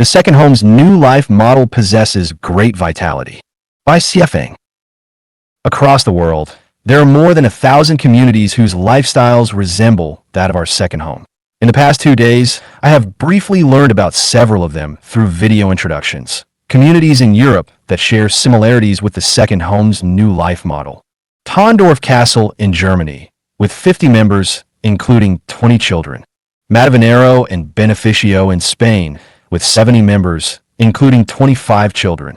The second home's new life model possesses great vitality. By CFing. Across the world, there are more than 1,000 communities whose lifestyles resemble that of our second home. In the past 2 days, I have briefly learned about several of them through video introductions. Communities in Europe that share similarities with the second home's new life model. Tondorf Castle in Germany, with 50 members, including 20 children. Matavanero and Beneficio in Spain, with 70 members, including 25 children.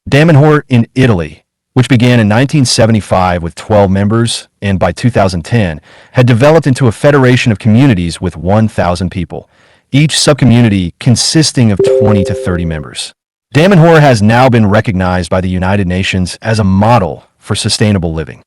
Damanhur in Italy, which began in 1975 with 12 members and by 2010 had developed into a federation of communities with 1,000 people, each subcommunity consisting of 20 to 30 members. Damanhur has now been recognized by the United Nations as a model for sustainable living.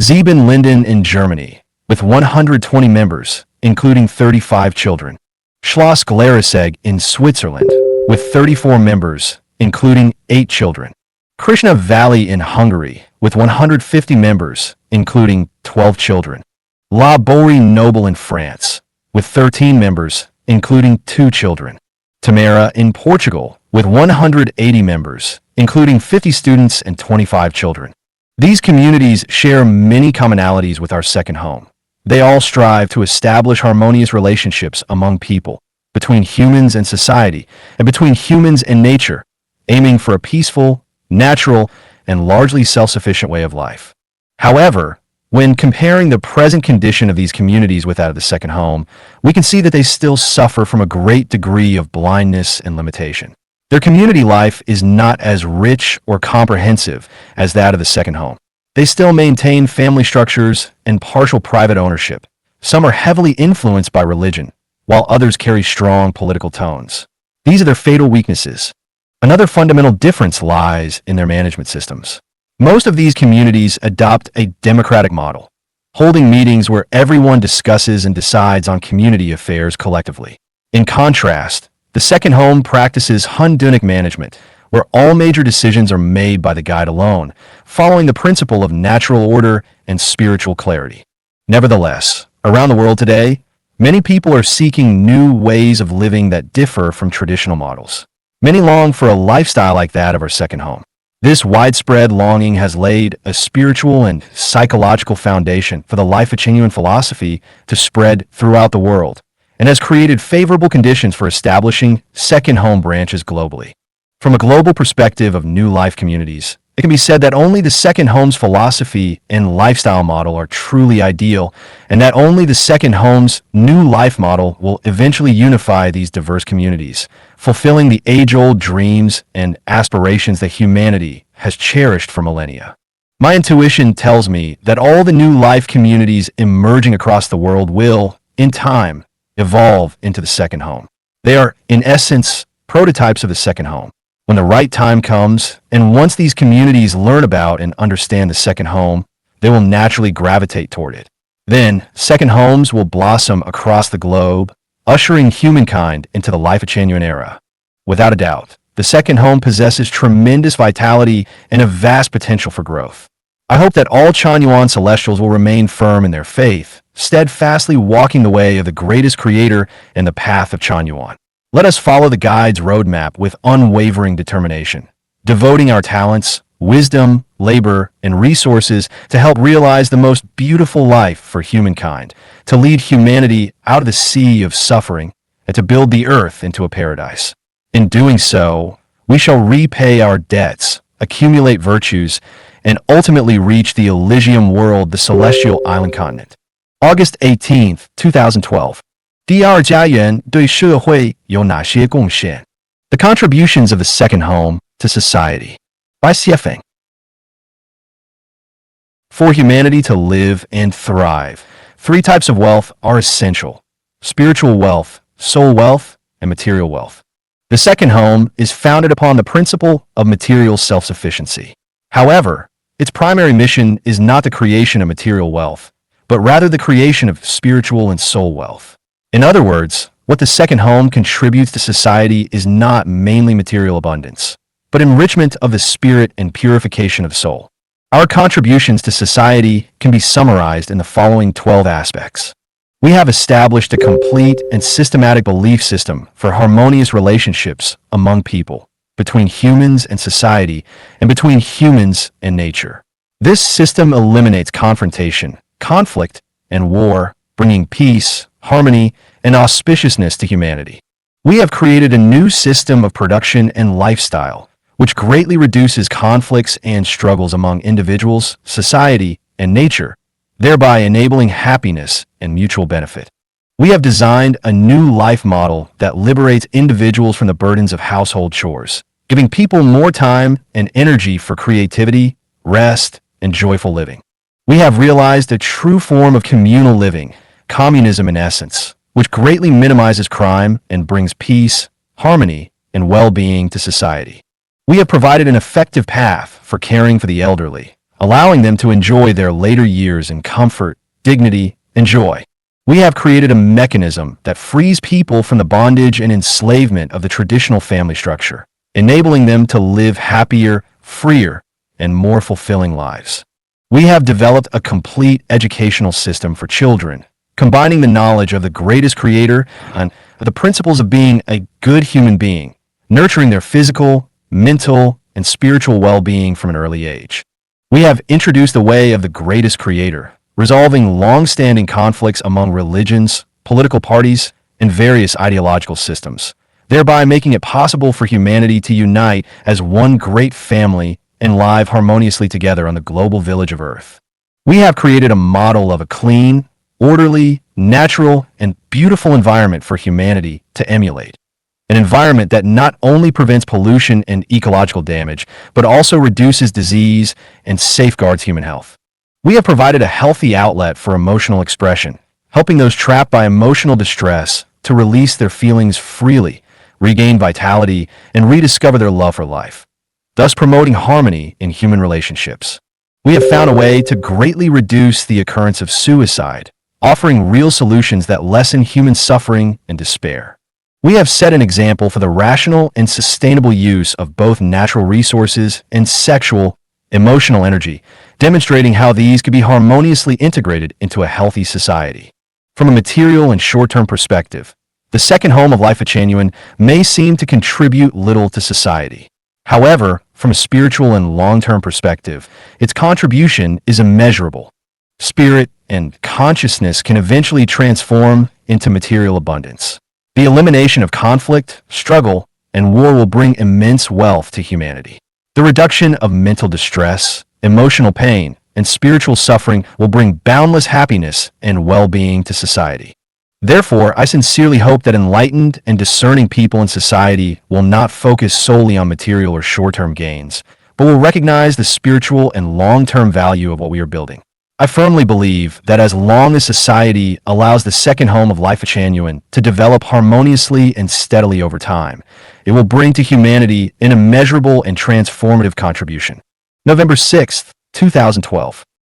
Sieben Linden in Germany, with 120 members, including 35 children. Schloss Glarisegg in Switzerland, with 34 members, including 8 children. Krishna Valley in Hungary, with 150 members, including 12 children. La Borie Noble in France, with 13 members, including 2 children. Tamara in Portugal, with 180 members, including 50 students and 25 children. These communities share many commonalities with our second home. They all strive to establish harmonious relationships among people, between humans and society, and between humans and nature, aiming for a peaceful, natural, and largely self-sufficient way of life. However, when comparing the present condition of these communities with that of the second home, we can see that they still suffer from a great degree of blindness and limitation. Their community life is not as rich or comprehensive as that of the second home. They still maintain family structures and partial private ownership. Some are heavily influenced by religion, while others carry strong political tones. These are their fatal weaknesses. Another fundamental difference lies in their management systems. Most of these communities adopt a democratic model, holding meetings where everyone discusses and decides on community affairs collectively. In contrast, the second home practices Hundunic management, where all major decisions are made by the guide alone, following the principle of natural order and spiritual clarity. Nevertheless, around the world today, many people are seeking new ways of living that differ from traditional models. Many long for a lifestyle like that of our second home. This widespread longing has laid a spiritual and psychological foundation for the Lifechanyuan philosophy to spread throughout the world, and has created favorable conditions for establishing second home branches globally. From a global perspective of new life communities, it can be said that only the second home's philosophy and lifestyle model are truly ideal, and that only the second home's new life model will eventually unify these diverse communities, fulfilling the age-old dreams and aspirations that humanity has cherished for millennia. My intuition tells me that all the new life communities emerging across the world will, in time, evolve into the second home. They are, in essence, prototypes of the second home. When the right time comes, and once these communities learn about and understand the second home, they will naturally gravitate toward it. Then, second homes will blossom across the globe, ushering humankind into the Lifechanyuan era. Without a doubt, the second home possesses tremendous vitality and a vast potential for growth. I hope that all Chanyuan celestials will remain firm in their faith, steadfastly walking the way of the greatest creator and the path of Chanyuan. Let us follow the guide's roadmap with unwavering determination, devoting our talents, wisdom, labor, and resources to help realize the most beautiful life for humankind, to lead humanity out of the sea of suffering, and to build the earth into a paradise. In doing so, we shall repay our debts, accumulate virtues, and ultimately reach the Elysium world, the celestial island continent. August 18, 2012. 第二家园对社会有哪些贡献? The contributions of the second home to society. By CFing. For humanity to live and thrive, 3 types of wealth are essential: spiritual wealth, soul wealth, and material wealth. The second home is founded upon the principle of material self-sufficiency. However, its primary mission is not the creation of material wealth, but rather the creation of spiritual and soul wealth. In other words, what the second home contributes to society is not mainly material abundance, but enrichment of the spirit and purification of soul. Our contributions to society can be summarized in the following 12 aspects. We have established a complete and systematic belief system for harmonious relationships among people, between humans and society, and between humans and nature. This system eliminates confrontation, conflict, and war, bringing peace, harmony, and auspiciousness to humanity. We have created a new system of production and lifestyle, which greatly reduces conflicts and struggles among individuals, society, and nature, thereby enabling happiness and mutual benefit. We have designed a new life model that liberates individuals from the burdens of household chores, giving people more time and energy for creativity, rest, and joyful living. We have realized a true form of communal living, communism in essence, which greatly minimizes crime and brings peace, harmony, and well-being to society. We have provided an effective path for caring for the elderly, allowing them to enjoy their later years in comfort, dignity, and joy. We have created a mechanism that frees people from the bondage and enslavement of the traditional family structure, enabling them to live happier, freer, and more fulfilling lives. We have developed a complete educational system for children, combining the knowledge of the greatest creator and the principles of being a good human being, nurturing their physical, mental, and spiritual well-being from an early age. We have introduced the way of the greatest creator, resolving long-standing conflicts among religions, political parties, and various ideological systems, thereby making it possible for humanity to unite as one great family and live harmoniously together on the global village of Earth. We have created a model of a clean, orderly, natural, and beautiful environment for humanity to emulate. An environment that not only prevents pollution and ecological damage, but also reduces disease and safeguards human health. We have provided a healthy outlet for emotional expression, helping those trapped by emotional distress to release their feelings freely, regain vitality, and rediscover their love for life, thus promoting harmony in human relationships. We have found a way to greatly reduce the occurrence of suicide, offering real solutions that lessen human suffering and despair. We have set an example for the rational and sustainable use of both natural resources and sexual, emotional energy, demonstrating how these could be harmoniously integrated into a healthy society. From a material and short-term perspective, the second home of Lifechanyuan may seem to contribute little to society. However, from a spiritual and long-term perspective, its contribution is immeasurable. Spirit and consciousness can eventually transform into material abundance. The elimination of conflict, struggle, and war will bring immense wealth to humanity. The reduction of mental distress, emotional pain, and spiritual suffering will bring boundless happiness and well-being to society. Therefore, I sincerely hope that enlightened and discerning people in society will not focus solely on material or short-term gains, but will recognize the spiritual and long-term value of what we are building. I firmly believe that as long as society allows the second home of Lifechanyuan to develop harmoniously and steadily over time, it will bring to humanity an immeasurable and transformative contribution. November 6, 2012.